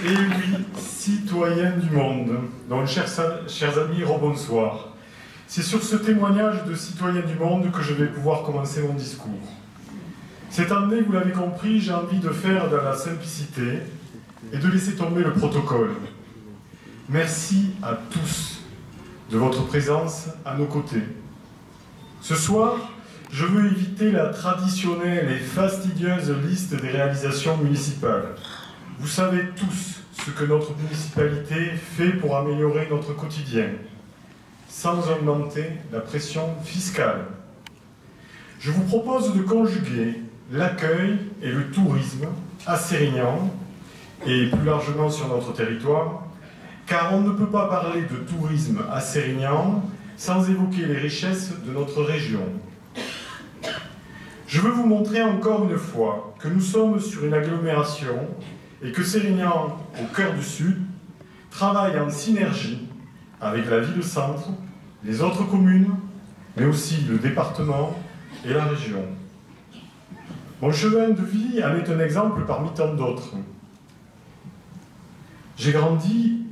Et oui, citoyens du monde, donc chers amis, rebonsoir. C'est sur ce témoignage de citoyens du monde que je vais pouvoir commencer mon discours. Cette année, vous l'avez compris, j'ai envie de faire dans la simplicité et de laisser tomber le protocole. Merci à tous de votre présence à nos côtés. Ce soir, je veux éviter la traditionnelle et fastidieuse liste des réalisations municipales. Vous savez tous ce que notre municipalité fait pour améliorer notre quotidien, sans augmenter la pression fiscale. Je vous propose de conjuguer l'accueil et le tourisme à Sérignan, et plus largement sur notre territoire, car on ne peut pas parler de tourisme à Sérignan sans évoquer les richesses de notre région. Je veux vous montrer encore une fois que nous sommes sur une agglomération et que Sérignan, au cœur du Sud, travaille en synergie avec la ville-centre, les autres communes, mais aussi le département et la région. Mon chemin de vie en est un exemple parmi tant d'autres. J'ai grandi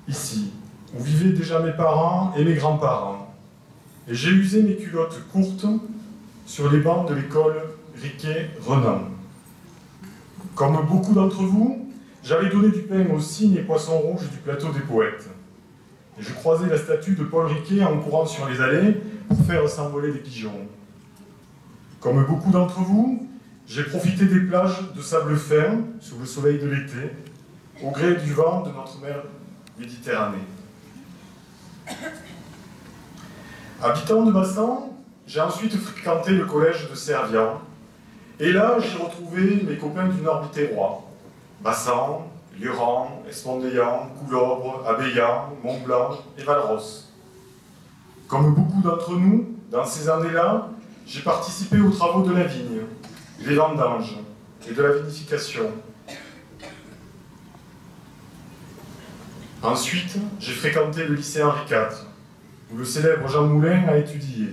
ici, où vivaient déjà mes parents et mes grands-parents. Et j'ai usé mes culottes courtes sur les bancs de l'école Riquet-Renan. Comme beaucoup d'entre vous, j'avais donné du pain aux cygnes et poissons rouges du plateau des poètes. Et je croisais la statue de Paul Riquet en courant sur les allées pour faire s'envoler des pigeons. Comme beaucoup d'entre vous, j'ai profité des plages de sable fin sous le soleil de l'été, au gré du vent de notre mer Méditerranée. Habitant de Bassan, j'ai ensuite fréquenté le collège de Servian, et là j'ai retrouvé mes copains du nord biterrois, Bassan, Lioran, Espondéan, Coulobre, Abéyan, Mont-Blanc et Valros. Comme beaucoup d'entre nous, dans ces années-là, j'ai participé aux travaux de la vigne, des vendanges et de la vinification. Ensuite, j'ai fréquenté le lycée Henri IV, où le célèbre Jean Moulin a étudié.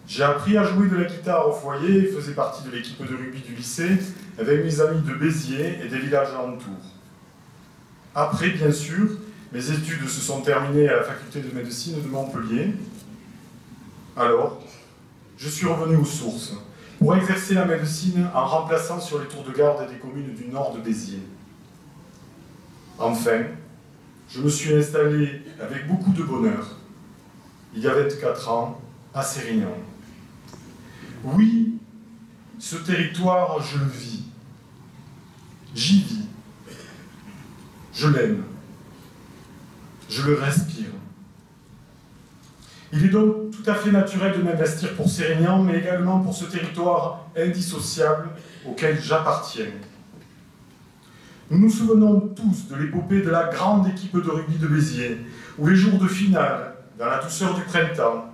J'ai appris à jouer de la guitare au foyer et faisais partie de l'équipe de rugby du lycée avec mes amis de Béziers et des villages alentours. Après, bien sûr, mes études se sont terminées à la faculté de médecine de Montpellier. Alors, je suis revenu aux sources pour exercer la médecine en remplaçant sur les tours de garde des communes du nord de Béziers. Enfin, je me suis installé avec beaucoup de bonheur, il y a 24 ans, à Sérignan. Oui, ce territoire, je le vis. J'y vis. Je l'aime. Je le respire. Il est donc tout à fait naturel de m'investir pour Sérignan, mais également pour ce territoire indissociable auquel j'appartiens. Nous nous souvenons tous de l'épopée de la grande équipe de rugby de Béziers, où les jours de finale, dans la douceur du printemps,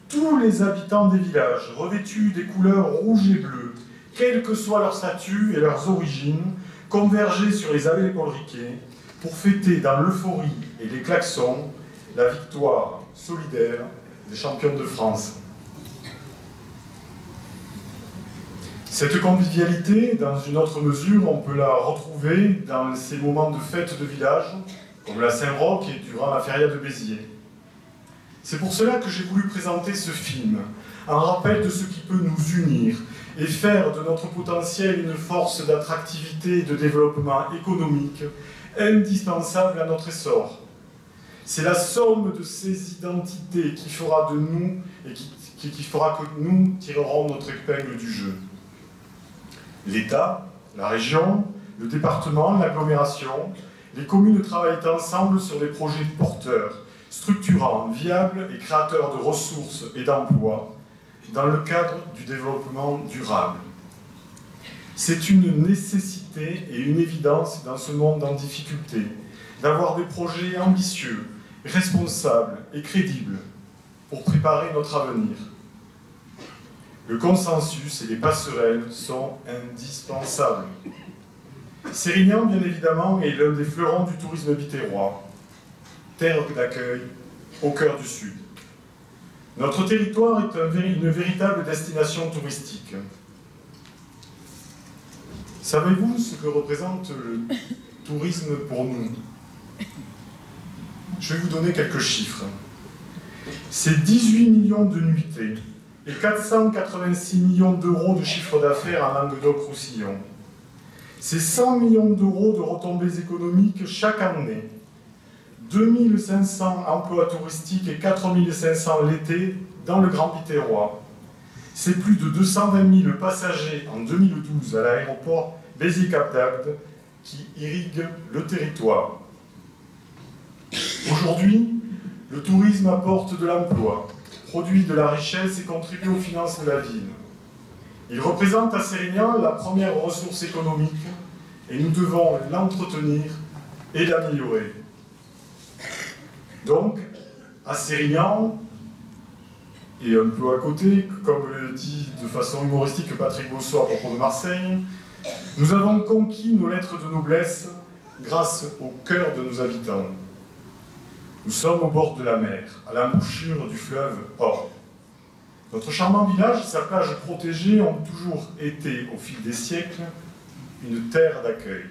tous les habitants des villages, revêtus des couleurs rouges et bleues, quel que soit leur statut et leurs origines, convergeaient sur les allées Paul Riquet pour fêter dans l'euphorie et les klaxons la victoire solidaire des champions de France. Cette convivialité, dans une autre mesure, on peut la retrouver dans ces moments de fête de village, comme la Saint-Roch et durant la feria de Béziers. C'est pour cela que j'ai voulu présenter ce film, en rappel de ce qui peut nous unir et faire de notre potentiel une force d'attractivité et de développement économique indispensable à notre essor. C'est la somme de ces identités qui fera de nous et qui fera que nous tirerons notre épingle du jeu. L'État, la région, le département, l'agglomération, les communes travaillent ensemble sur des projets porteurs, structurants, viables et créateurs de ressources et d'emplois dans le cadre du développement durable. C'est une nécessité et une évidence dans ce monde en difficulté d'avoir des projets ambitieux, responsables et crédibles pour préparer notre avenir. Le consensus et les passerelles sont indispensables. Sérignan, bien évidemment, est l'un des fleurons du tourisme biterrois, terre d'accueil au cœur du Sud. Notre territoire est une véritable destination touristique. Savez-vous ce que représente le tourisme pour nous? Je vais vous donner quelques chiffres. C'est 18 millions de nuitées et 486 millions d'euros de chiffre d'affaires en Languedoc-Roussillon. C'est 100 millions d'euros de retombées économiques chaque année. 2500 emplois touristiques et 4500 l'été dans le Grand Biterrois. C'est plus de 220 000 passagers en 2012 à l'aéroport Béziers-Cap d'Agde qui irriguent le territoire. Aujourd'hui, le tourisme apporte de l'emploi, produit de la richesse et contribue aux finances de la ville. Il représente à Sérignan la première ressource économique et nous devons l'entretenir et l'améliorer. Donc, à Sérignan, et un peu à côté, comme le dit de façon humoristique Patrick Bosso à propos de Marseille, nous avons conquis nos lettres de noblesse grâce au cœur de nos habitants. Nous sommes au bord de la mer, à l'embouchure du fleuve Orne. Notre charmant village et sa plage protégée ont toujours été, au fil des siècles, une terre d'accueil.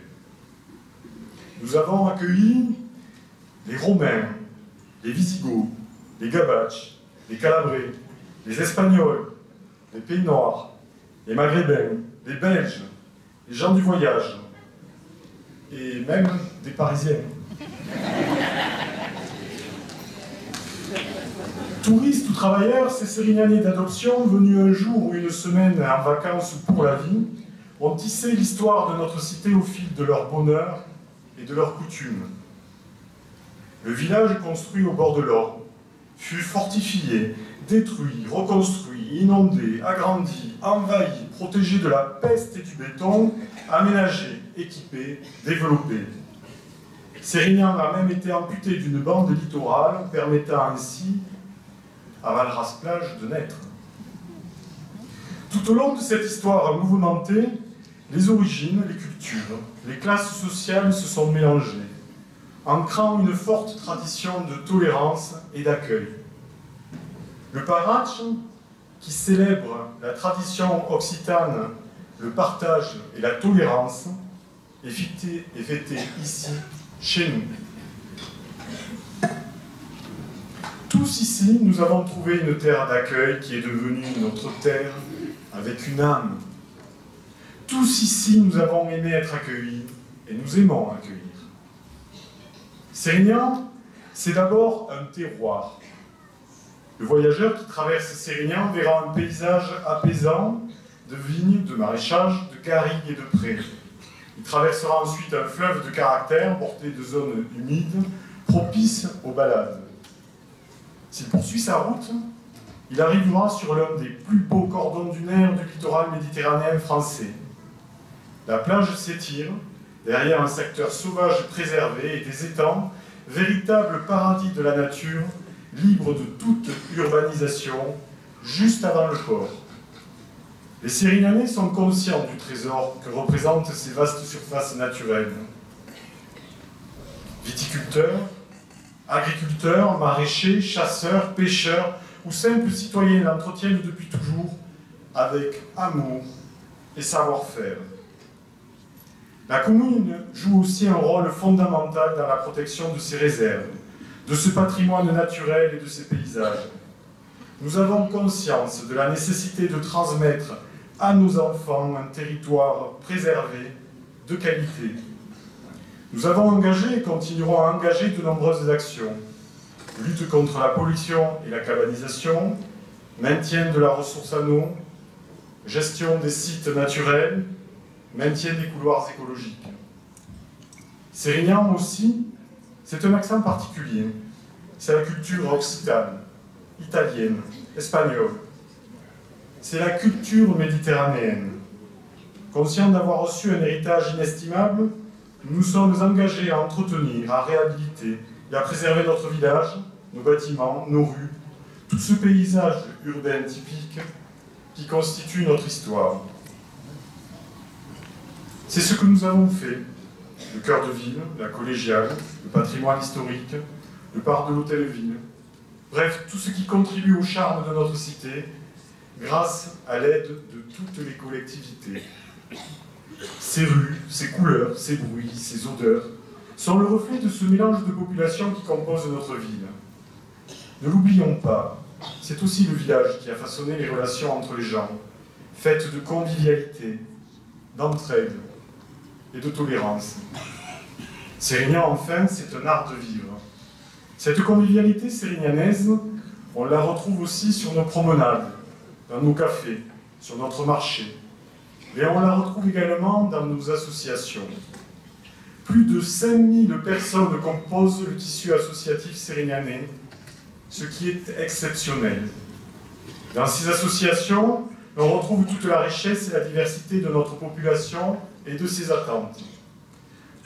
Nous avons accueilli les Romains, les Visigoths, les Gabaches, les Calabrais, les Espagnols, les Pays Noirs, les Maghrébins, les Belges, les gens du voyage, et même des Parisiens. Touristes ou travailleurs, ces Sérignanais d'adoption, venus un jour ou une semaine en vacances ou pour la vie, ont tissé l'histoire de notre cité au fil de leur bonheur et de leurs coutumes. Le village construit au bord de l'Orne fut fortifié, détruit, reconstruit, inondé, agrandi, envahi, protégé de la peste et du béton, aménagé, équipé, développé. Sérignan a même été amputé d'une bande littorale, permettant ainsi à Valras-Plage de naître. Tout au long de cette histoire mouvementée, les origines, les cultures, les classes sociales se sont mélangées, ancrant une forte tradition de tolérance et d'accueil. Le Paratch, qui célèbre la tradition occitane, le partage et la tolérance, est fêté ici, chez nous. Tous ici, nous avons trouvé une terre d'accueil qui est devenue notre terre avec une âme. Tous ici, nous avons aimé être accueillis et nous aimons accueillir. Sérignan, c'est d'abord un terroir. Le voyageur qui traverse Sérignan verra un paysage apaisant de vignes, de maraîchage, de garrigues et de prés. Il traversera ensuite un fleuve de caractère bordé de zones humides, propices aux balades. S'il poursuit sa route, il arrivera sur l'un des plus beaux cordons dunaires du littoral méditerranéen français. La plage s'étire, derrière un secteur sauvage préservé et des étangs, véritable paradis de la nature, libre de toute urbanisation, juste avant le port. Les Sérignanais sont conscients du trésor que représentent ces vastes surfaces naturelles. Viticulteurs, agriculteurs, maraîchers, chasseurs, pêcheurs ou simples citoyens l'entretiennent depuis toujours avec amour et savoir-faire. La commune joue aussi un rôle fondamental dans la protection de ses réserves, de ce patrimoine naturel et de ses paysages. Nous avons conscience de la nécessité de transmettre à nos enfants un territoire préservé, de qualité. Nous avons engagé et continuerons à engager de nombreuses actions. Lutte contre la pollution et la cabanisation, maintien de la ressource en eau, gestion des sites naturels, maintien des couloirs écologiques. Sérignan aussi, c'est un accent particulier. C'est la culture occitane, italienne, espagnole. C'est la culture méditerranéenne. Conscients d'avoir reçu un héritage inestimable, nous nous sommes engagés à entretenir, à réhabiliter et à préserver notre village, nos bâtiments, nos rues, tout ce paysage urbain typique qui constitue notre histoire. C'est ce que nous avons fait. Le cœur de ville, la collégiale, le patrimoine historique, le parc de l'hôtel-ville. Bref, tout ce qui contribue au charme de notre cité grâce à l'aide de toutes les collectivités. Ces rues, ces couleurs, ces bruits, ces odeurs sont le reflet de ce mélange de populations qui compose notre ville. Ne l'oublions pas, c'est aussi le village qui a façonné les relations entre les gens, faites de convivialité, d'entraide et de tolérance. Sérignan, enfin, c'est un art de vivre. Cette convivialité sérignanaise, on la retrouve aussi sur nos promenades, dans nos cafés, sur notre marché. Et on la retrouve également dans nos associations. Plus de 5000 personnes composent le tissu associatif sérignanais, ce qui est exceptionnel. Dans ces associations, on retrouve toute la richesse et la diversité de notre population et de ses attentes.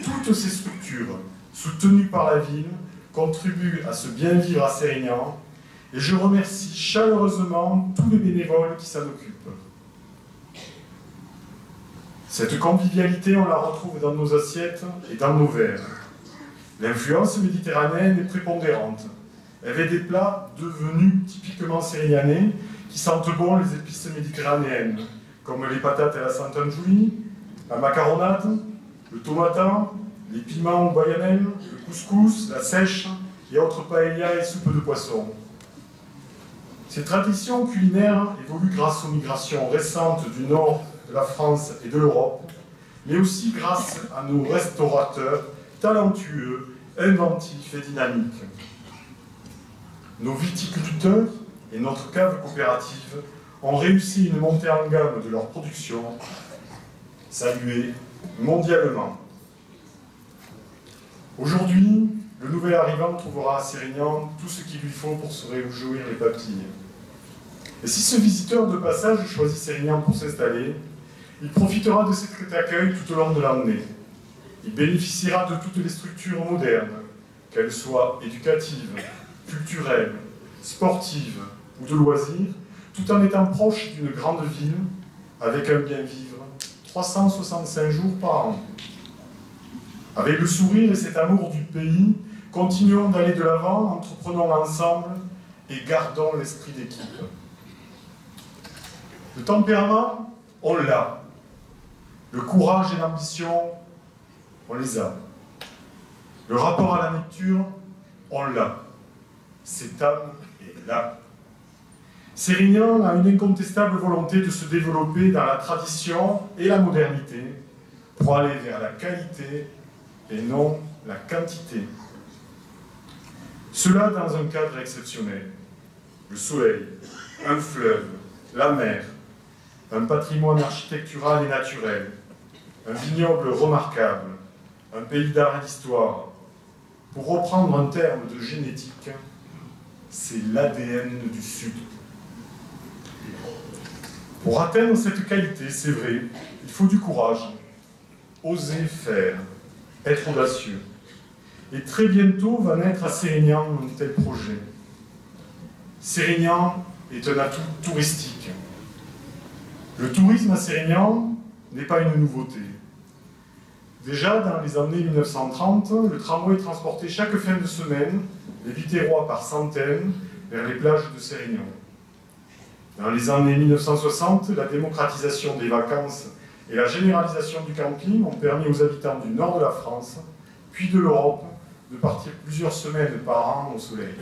Toutes ces structures, soutenues par la ville, contribuent à ce bien vivre à Sérignan, et je remercie chaleureusement tous les bénévoles qui s'en occupent. Cette convivialité, on la retrouve dans nos assiettes et dans nos verres. L'influence méditerranéenne est prépondérante. Elle est des plats devenus typiquement sérignanais qui sentent bon les épices méditerranéennes, comme les patates à la Sainte-Anne-Julie, la macaronade, le tomatan, les piments au bayonel, le couscous, la sèche et autres paellas et soupes de poisson. Ces traditions culinaires évoluent grâce aux migrations récentes du nord de la France et de l'Europe, mais aussi grâce à nos restaurateurs talentueux, inventifs et dynamiques. Nos viticulteurs et notre cave coopérative ont réussi une montée en gamme de leur production, saluée mondialement. Aujourd'hui, le nouvel arrivant trouvera à Sérignan tout ce qu'il lui faut pour se réjouir les papilles. Et si ce visiteur de passage choisit Sérignan pour s'installer, il profitera de cet accueil tout au long de l'année. Il bénéficiera de toutes les structures modernes, qu'elles soient éducatives, culturelles, sportives ou de loisirs, tout en étant proche d'une grande ville, avec un bien-vivre 365 jours par an. Avec le sourire et cet amour du pays, continuons d'aller de l'avant, entreprenons ensemble et gardons l'esprit d'équipe. Le tempérament, on l'a. Le courage et l'ambition, on les a. Le rapport à la nature, on l'a. Cette âme est là. Sérignan a une incontestable volonté de se développer dans la tradition et la modernité pour aller vers la qualité et non la quantité. Cela dans un cadre exceptionnel. Le soleil, un fleuve, la mer, un patrimoine architectural et naturel, un vignoble remarquable, un pays d'art et d'histoire. Pour reprendre un terme de génétique, c'est l'ADN du Sud. Pour atteindre cette qualité, c'est vrai, il faut du courage, oser faire, être audacieux. Et très bientôt va naître à Sérignan un tel projet. Sérignan est un atout touristique. Le tourisme à Sérignan n'est pas une nouveauté. Déjà, dans les années 1930, le tramway transportait chaque fin de semaine les Biterrois par centaines vers les plages de Sérignan. Dans les années 1960, la démocratisation des vacances et la généralisation du camping ont permis aux habitants du nord de la France, puis de l'Europe, de partir plusieurs semaines par an au soleil.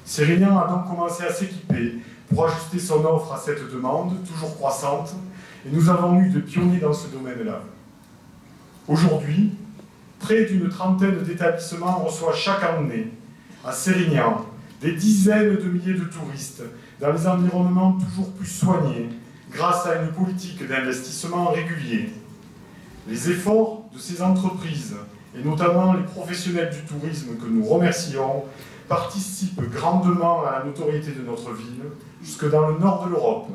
Sérignan a donc commencé à s'équiper pour ajuster son offre à cette demande, toujours croissante, et nous avons eu de pionniers dans ce domaine-là. Aujourd'hui, près d'une trentaine d'établissements reçoivent chaque année, à Sérignan, des dizaines de milliers de touristes dans les environnements toujours plus soignés, grâce à une politique d'investissement régulier. Les efforts de ces entreprises, et notamment les professionnels du tourisme que nous remercions, participent grandement à la notoriété de notre ville, jusque dans le nord de l'Europe.